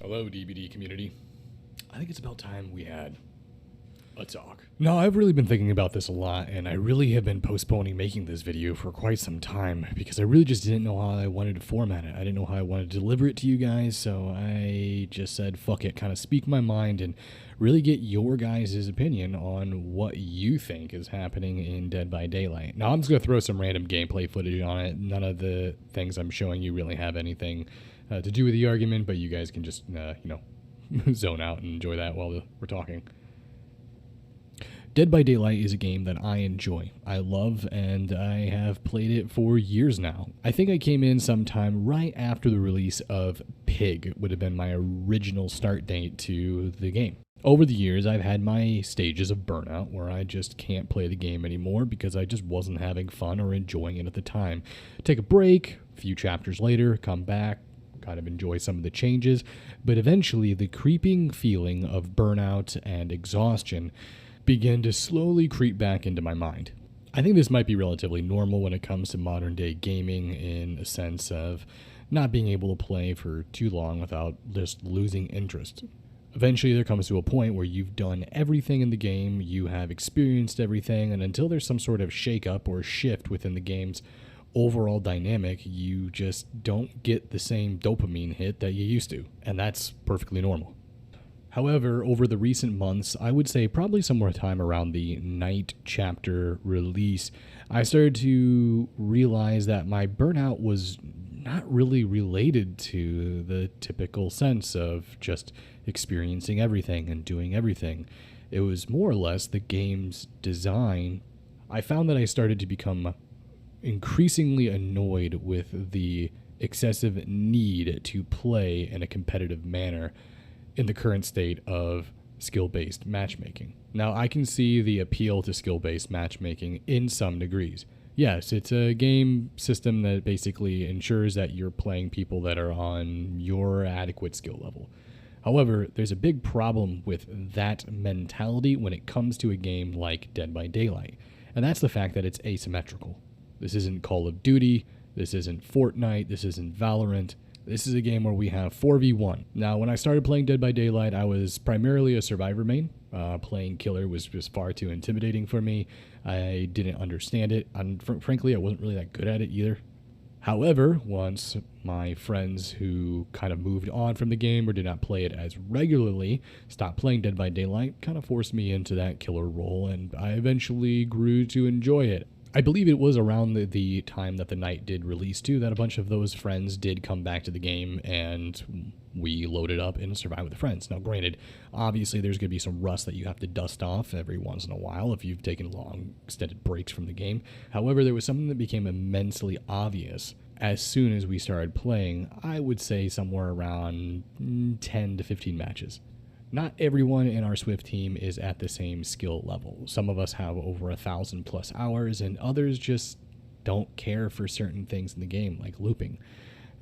Hello, DBD community. I think it's about time we had a talk. Now, I've really been thinking about this a lot, and I really have been postponing making this video for quite some time because I really just didn't know how I wanted to format it. I didn't know how I wanted to deliver it to you guys, so I just said, fuck it, kind of speak my mind and really get your guys' opinion on what you think is happening in Dead by Daylight. Now, I'm just going to throw some random gameplay footage on it. None of the things I'm showing you really have anything to do with the argument, but you guys can just, zone out and enjoy that while we're talking. Dead by Daylight is a game that I enjoy, I love, and I have played it for years now. I think I came in sometime right after the release of Pig. It would have been my original start date to the game. Over the years, I've had my stages of burnout where I just can't play the game anymore because I just wasn't having fun or enjoying it at the time. Take a break, a few chapters later, come back, kind of enjoy some of the changes, but eventually the creeping feeling of burnout and exhaustion began to slowly creep back into my mind. I think this might be relatively normal when it comes to modern day gaming, in a sense of not being able to play for too long without just losing interest. Eventually there comes to a point where you've done everything in the game, you have experienced everything, and until there's some sort of shake-up or shift within the game's overall dynamic, you just don't get the same dopamine hit that you used to, and that's perfectly normal. However, over the recent months, I would say probably somewhere time around the Night chapter release, I started to realize that my burnout was not really related to the typical sense of just experiencing everything and doing everything. It was more or less the game's design. I found that I started to become increasingly annoyed with the excessive need to play in a competitive manner in the current state of skill-based matchmaking. Now, I can see the appeal to skill-based matchmaking in some degrees. Yes, it's a game system that basically ensures that you're playing people that are on your adequate skill level. However, there's a big problem with that mentality when it comes to a game like Dead by Daylight, and that's the fact that it's asymmetrical. This isn't Call of Duty, this isn't Fortnite, this isn't Valorant. This is a game where we have 4v1. Now, when I started playing Dead by Daylight, I was primarily a survivor main. Playing killer was just far too intimidating for me. I didn't understand it, and frankly, I wasn't really that good at it either. However, once my friends who kind of moved on from the game or did not play it as regularly stopped playing Dead by Daylight, kind of forced me into that killer role, and I eventually grew to enjoy it. I believe it was around the time that the Night did release too that a bunch of those friends did come back to the game and we loaded up and survived with friends. Now granted, obviously there's going to be some rust that you have to dust off every once in a while if you've taken long extended breaks from the game. However, there was something that became immensely obvious as soon as we started playing. I would say somewhere around 10 to 15 matches. Not everyone in our Swift team is at the same skill level. Some of us have over 1,000+ hours, and others just don't care for certain things in the game, like looping.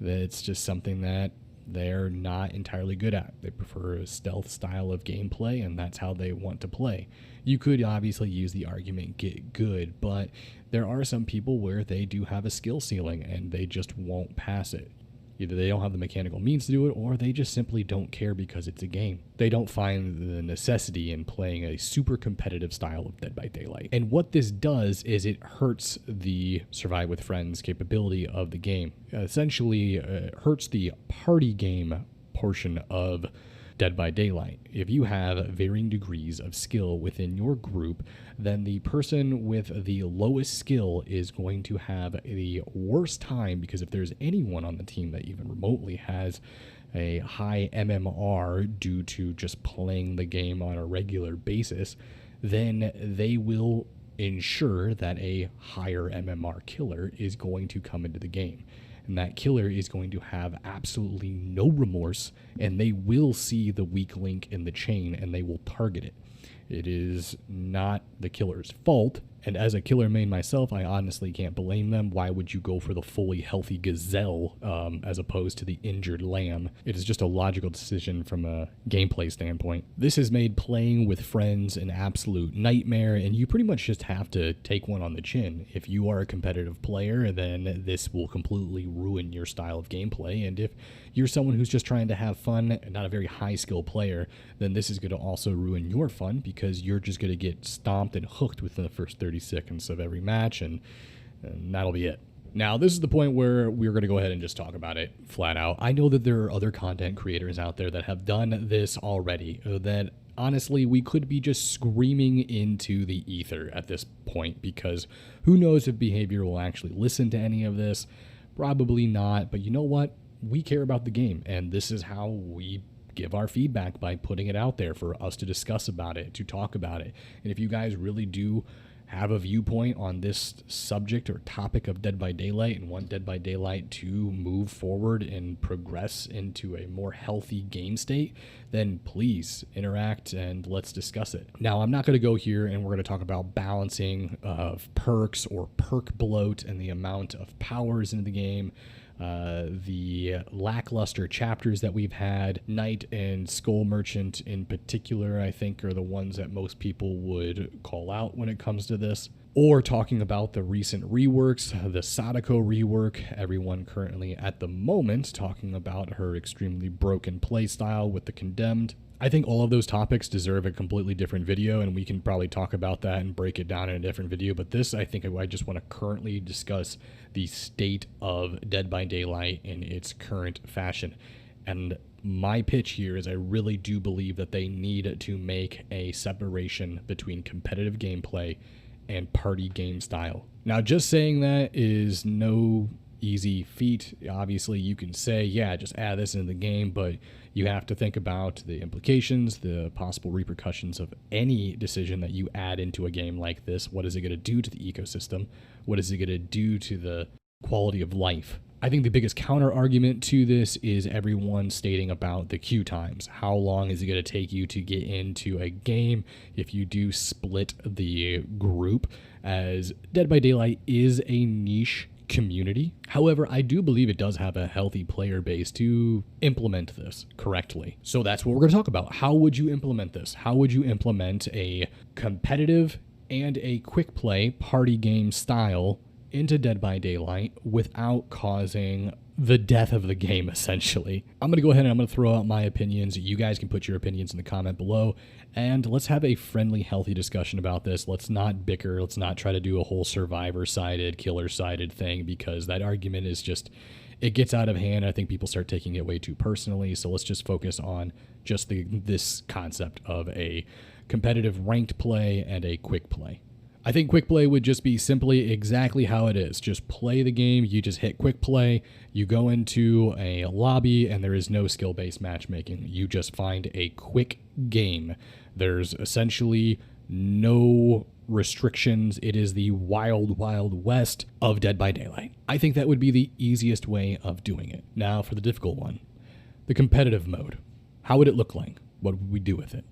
It's just something that they're not entirely good at. They prefer a stealth style of gameplay, and that's how they want to play. You could obviously use the argument get good, but there are some people where they do have a skill ceiling, and they just won't pass it. Either they don't have the mechanical means to do it, or they just simply don't care because it's a game. They don't find the necessity in playing a super competitive style of Dead by Daylight. And what this does is it hurts the Survive with Friends capability of the game. Essentially, hurts the party game portion of Dead by Daylight. If you have varying degrees of skill within your group, then the person with the lowest skill is going to have the worst time, because if there's anyone on the team that even remotely has a high MMR due to just playing the game on a regular basis, then they will ensure that a higher MMR killer is going to come into the game. And that killer is going to have absolutely no remorse, and they will see the weak link in the chain and they will target it. It is not the killer's fault. And as a killer main myself, I honestly can't blame them. Why would you go for the fully healthy gazelle as opposed to the injured lamb? It is just a logical decision from a gameplay standpoint. This has made playing with friends an absolute nightmare, and you pretty much just have to take one on the chin. If you are a competitive player, then this will completely ruin your style of gameplay. And if you're someone who's just trying to have fun and not a very high skill player, then this is going to also ruin your fun because you're just going to get stomped and hooked within the first 30 seconds of every match, and that'll be it. Now, this is the point where we're going to go ahead and just talk about it flat out. I know that there are other content creators out there that have done this already, that honestly, we could be just screaming into the ether at this point, because who knows if behavior will actually listen to any of this? Probably not, but you know what? We care about the game, and this is how we give our feedback, by putting it out there for us to discuss about it, to talk about it. And if you guys really do have a viewpoint on this subject or topic of Dead by Daylight and want Dead by Daylight to move forward and progress into a more healthy game state, then please interact and let's discuss it. Now, I'm not going to go here and we're going to talk about balancing of perks or perk bloat and the amount of powers in the game. The lackluster chapters that we've had, Knight and Skull Merchant in particular, I think are the ones that most people would call out when it comes to this. Or talking about the recent reworks, the Sadako rework, everyone currently at the moment talking about her extremely broken playstyle with the Condemned. I think all of those topics deserve a completely different video, and we can probably talk about that and break it down in a different video. But this, I think I just want to currently discuss the state of Dead by Daylight in its current fashion. And my pitch here is I really do believe that they need to make a separation between competitive gameplay and party game style. Now, just saying that is no easy feat. Obviously, you can say, yeah, just add this into the game, but you have to think about the implications, the possible repercussions of any decision that you add into a game like this. What is it going to do to the ecosystem? What is it going to do to the quality of life? I think the biggest counter argument to this is everyone stating about the queue times. How long is it going to take you to get into a game if you do split the group? As Dead by Daylight is a niche community. However, I do believe it does have a healthy player base to implement this correctly. So that's what we're going to talk about. How would you implement this? How would you implement a competitive and a quick play party game style into Dead by Daylight without causing the death of the game, essentially? I'm going to go ahead and I'm going to throw out my opinions. You guys can put your opinions in the comment below, and let's have a friendly, healthy discussion about this. Let's not bicker. Let's not try to do a whole survivor-sided, killer-sided thing, because that argument is just, it gets out of hand. I think people start taking it way too personally, so let's just focus on just this concept of a competitive ranked play and a quick play. I think quick play would just be simply exactly how it is. Just play the game. You just hit quick play. You go into a lobby and there is no skill-based matchmaking. You just find a quick game. There's essentially no restrictions. It is the wild, wild west of Dead by Daylight. I think that would be the easiest way of doing it. Now for the difficult one, the competitive mode. How would it look like? What would we do with it?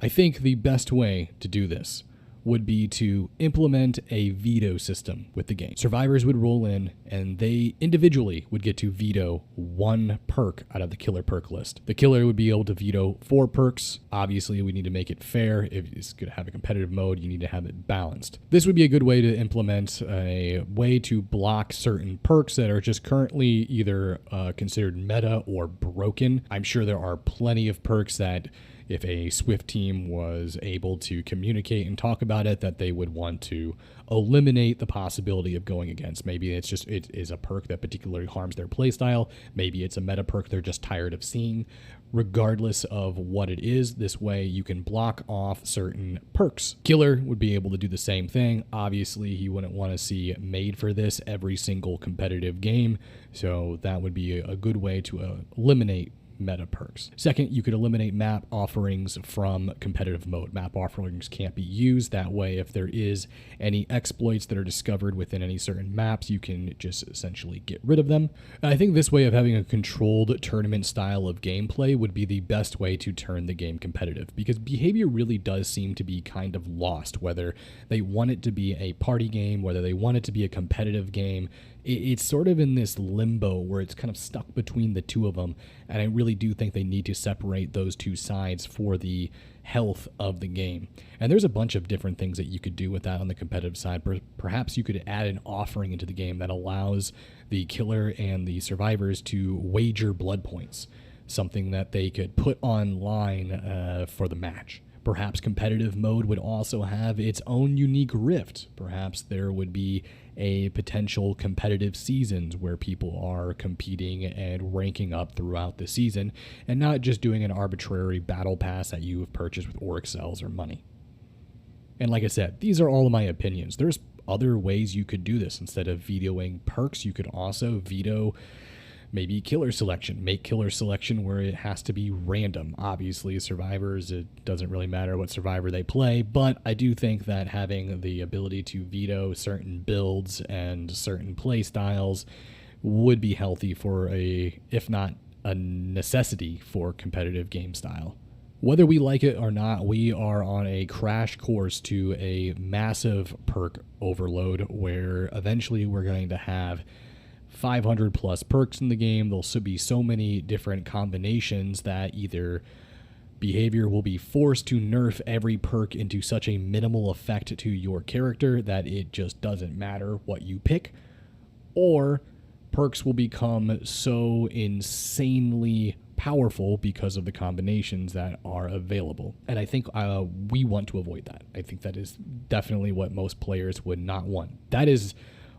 I think the best way to do this would be to implement a veto system with the game. Survivors would roll in and they individually would get to veto one perk out of the killer perk list. The killer would be able to veto 4 perks. Obviously, we need to make it fair. If it's going to have a competitive mode, you need to have it balanced. This would be a good way to implement a way to block certain perks that are just currently either considered meta or broken. I'm sure there are plenty of perks that if a Swift team was able to communicate and talk about it, that they would want to eliminate the possibility of going against. Maybe it is a perk that particularly harms their playstyle. Maybe it's a meta perk they're just tired of seeing. Regardless of what it is, this way you can block off certain perks. Killer would be able to do the same thing. Obviously, he wouldn't want to see made for this every single competitive game, so that would be a good way to eliminate meta perks. Second, you could eliminate map offerings from competitive mode. Map offerings can't be used. That way, if there is any exploits that are discovered within any certain maps, you can just essentially get rid of them. I think this way of having a controlled tournament style of gameplay would be the best way to turn the game competitive, because behavior really does seem to be kind of lost, whether they want it to be a party game, whether they want it to be a competitive game. It's sort of in this limbo where it's kind of stuck between the two of them, and I really do think they need to separate those two sides for the health of the game. And there's a bunch of different things that you could do with that on the competitive side. Perhaps you could add an offering into the game that allows the killer and the survivors to wager blood points, something that they could put online for the match. Perhaps competitive mode would also have its own unique rift. Perhaps there would be a potential competitive seasons where people are competing and ranking up throughout the season and not just doing an arbitrary battle pass that you have purchased with Auric cells or money. And like I said, these are all of my opinions. There's other ways you could do this. Instead of vetoing perks, you could also veto maybe killer selection. Make killer selection where it has to be random. Obviously, survivors, it doesn't really matter what survivor they play, but I do think that having the ability to veto certain builds and certain play styles would be healthy for if not a necessity for competitive game style. Whether we like it or not, we are on a crash course to a massive perk overload where eventually we're going to have 500 plus perks in the game. There'll be so many different combinations that either behavior will be forced to nerf every perk into such a minimal effect to your character that it just doesn't matter what you pick, or perks will become so insanely powerful because of the combinations that are available. And I think we want to avoid that. I think that is definitely what most players would not want. That is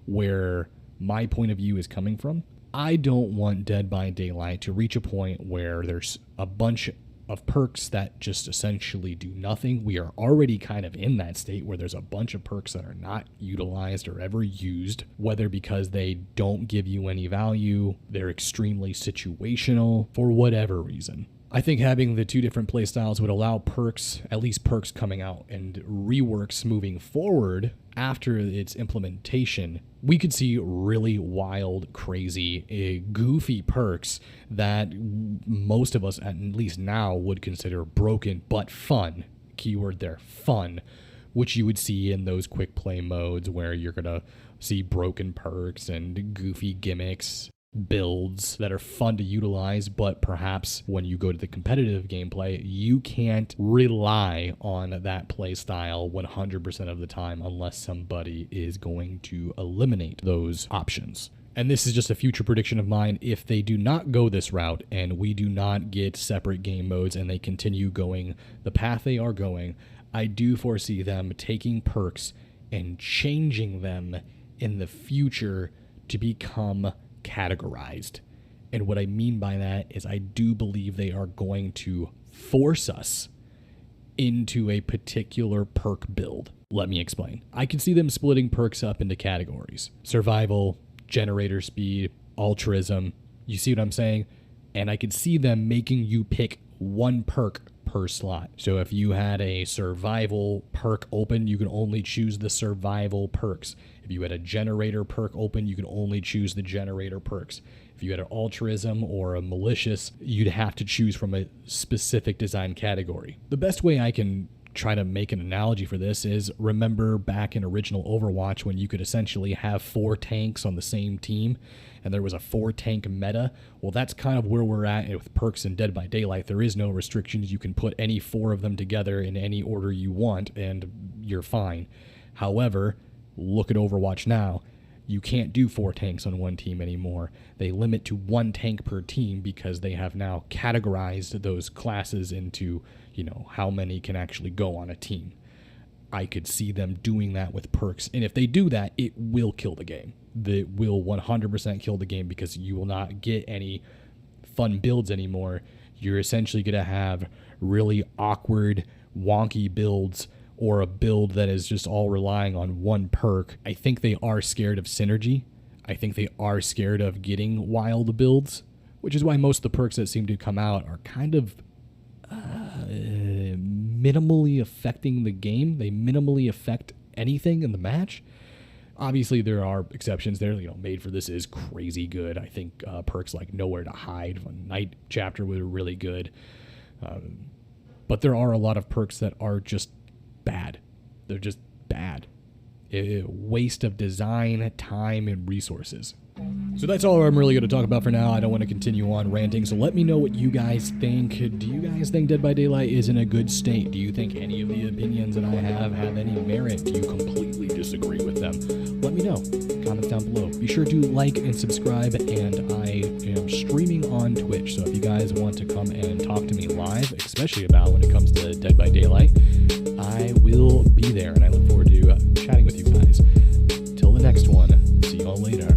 where my point of view is coming from. I don't want Dead by Daylight to reach a point where there's a bunch of perks that just essentially do nothing. We are already kind of in that state where there's a bunch of perks that are not utilized or ever used, whether because they don't give you any value, they're extremely situational, for whatever reason. I think having the two different playstyles would allow perks, at least perks coming out and reworks moving forward after its implementation. We could see really wild, crazy, goofy perks that most of us, at least now, would consider broken but fun. Keyword there, fun, which you would see in those quick play modes where you're going to see broken perks and goofy gimmicks, builds that are fun to utilize, but perhaps when you go to the competitive gameplay, you can't rely on that play style 100% of the time unless somebody is going to eliminate those options. And this is just a future prediction of mine. If they do not go this route and we do not get separate game modes and they continue going the path they are going, I do foresee them taking perks and changing them in the future to become categorized. And what I mean by that is I do believe they are going to force us into a particular perk build. Let me explain. I can see them splitting perks up into categories: survival, generator speed, altruism. You see what I'm saying? And I could see them making you pick one perk per slot. So if you had a survival perk open, you can only choose the survival perks. If you had a generator perk open, you can only choose the generator perks. If you had an altruism or a malicious, you'd have to choose from a specific design category. The best way I can try to make an analogy for this is, remember back in original Overwatch when you could essentially have 4 tanks on the same team and there was a 4-tank meta? Well, that's kind of where we're at with perks in Dead by Daylight. There is no restrictions. You can put any 4 of them together in any order you want and you're fine. However, look at Overwatch now. You can't do 4 tanks on one team anymore. They limit to 1 tank per team because they have now categorized those classes into, how many can actually go on a team. I could see them doing that with perks. And if they do that, it will kill the game. It will 100% kill the game because you will not get any fun builds anymore. You're essentially going to have really awkward, wonky builds, or a build that is just all relying on one perk. I think they are scared of synergy. I think they are scared of getting wild builds, which is why most of the perks that seem to come out are kind of minimally affecting the game. They minimally affect anything in the match. Obviously, there are exceptions there. Made for This is crazy good. I think perks like Nowhere to Hide, Night Chapter were really good. But there are a lot of perks that are just bad. They're just bad. A waste of design, time, and resources. So that's all I'm really going to talk about for now. I don't want to continue on ranting, so let me know what you guys think. Do you guys think Dead by Daylight is in a good state? Do you think any of the opinions that I have any merit? Do you completely disagree with them? Let me know. Comments down below. Be sure to like and subscribe, and I am streaming on Twitch, so if you guys want to come and talk to me live, especially about when it comes to Dead by Daylight, I will be there, and I look forward to chatting with you guys. Till the next one, see y'all later.